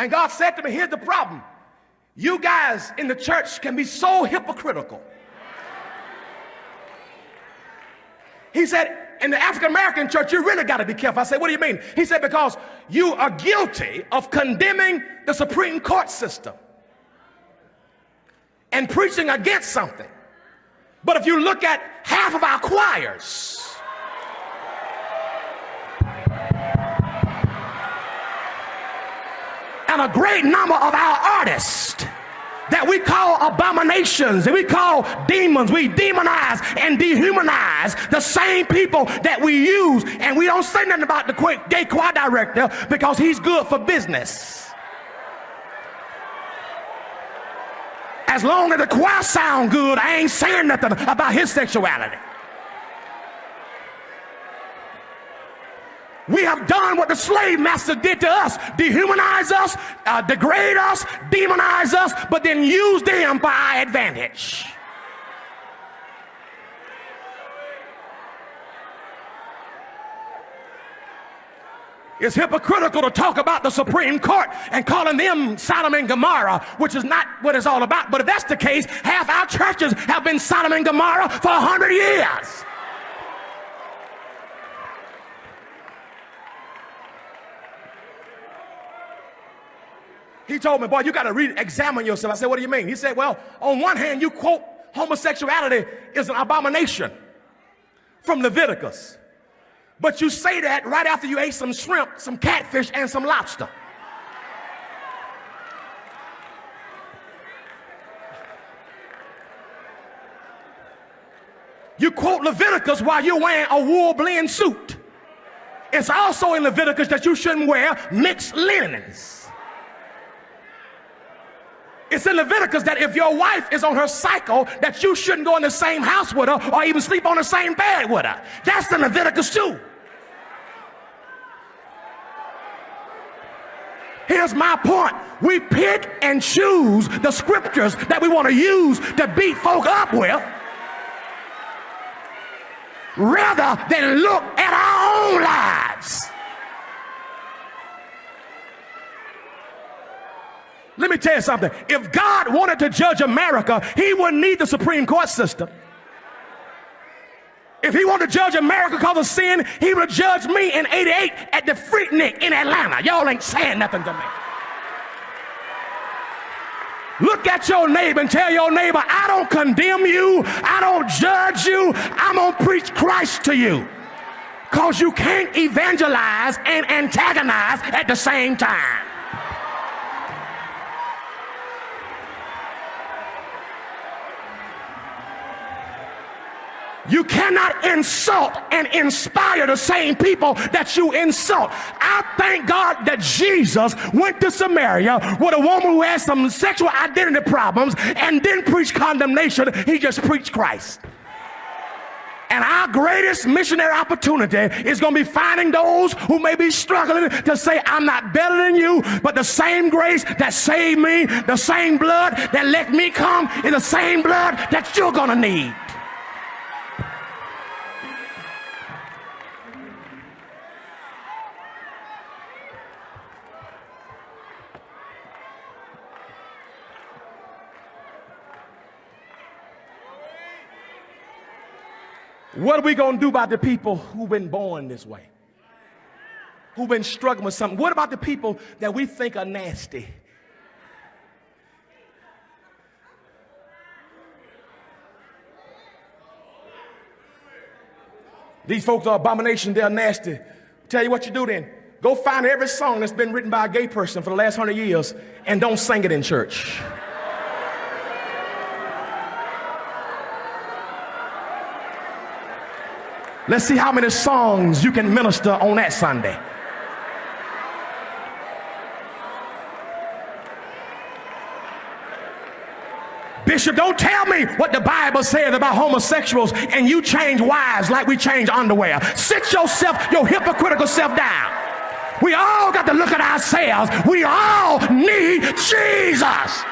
And God said to me, here's the problem. You guys in the church can be so hypocritical. He said, in the African-American church, you really got to be careful. I said, what do you mean? He said, because you are guilty of condemning the Supreme Court system and preaching against something. But if you look at half of our choirs, and a great number of our artists that we call abominations and we call demons, we demonize and dehumanize the same people that we use, and we don't say nothing about the gay choir director because he's good for business. As long as the choir sound good, I ain't saying nothing about his sexuality. We have done what the slave master did to us: dehumanize us, degrade us, demonize us, but then use them for our advantage. It's hypocritical to talk about the Supreme Court and calling them Sodom and Gomorrah, which is not what it's all about. But if that's the case, half our churches have been Sodom and Gomorrah for 100 years. He told me, boy, you got to re-examine yourself. I said, what do you mean? He said, well, on one hand, you quote homosexuality is an abomination from Leviticus. But you say that right after you ate some shrimp, some catfish, and some lobster. You quote Leviticus while you're wearing a wool blend suit. It's also in Leviticus that you shouldn't wear mixed linens. It's in Leviticus that if your wife is on her cycle, that you shouldn't go in the same house with her or even sleep on the same bed with her. That's in Leviticus too. Here's my point. We pick and choose the scriptures that we want to use to beat folk up with, rather than look at our own lives. Let me tell you something. If God wanted to judge America, he wouldn't need the Supreme Court system. If he wanted to judge America because of sin, he would have judged me in '88 at the Freaknik in Atlanta. Y'all ain't saying nothing to me. Look at your neighbor and tell your neighbor, I don't condemn you. I don't judge you. I'm going to preach Christ to you. Because you can't evangelize and antagonize at the same time. You cannot insult and inspire the same people that you insult. I thank God that Jesus went to Samaria with a woman who had some sexual identity problems and didn't preach condemnation. He just preached Christ. And our greatest missionary opportunity is going to be finding those who may be struggling to say, I'm not better than you, but the same grace that saved me, the same blood that let me come, is the same blood that you're going to need. What are we going to do about the people who've been born this way? Who've been struggling with something? What about the people that we think are nasty? These folks are abomination, they're nasty. Tell you what you do then. Go find every song that's been written by a gay person for the last 100 years and don't sing it in church. Let's see how many songs you can minister on that Sunday. Bishop, don't tell me what the Bible says about homosexuals and you change wives like we change underwear. Sit yourself, your hypocritical self down. We all got to look at ourselves. We all need Jesus.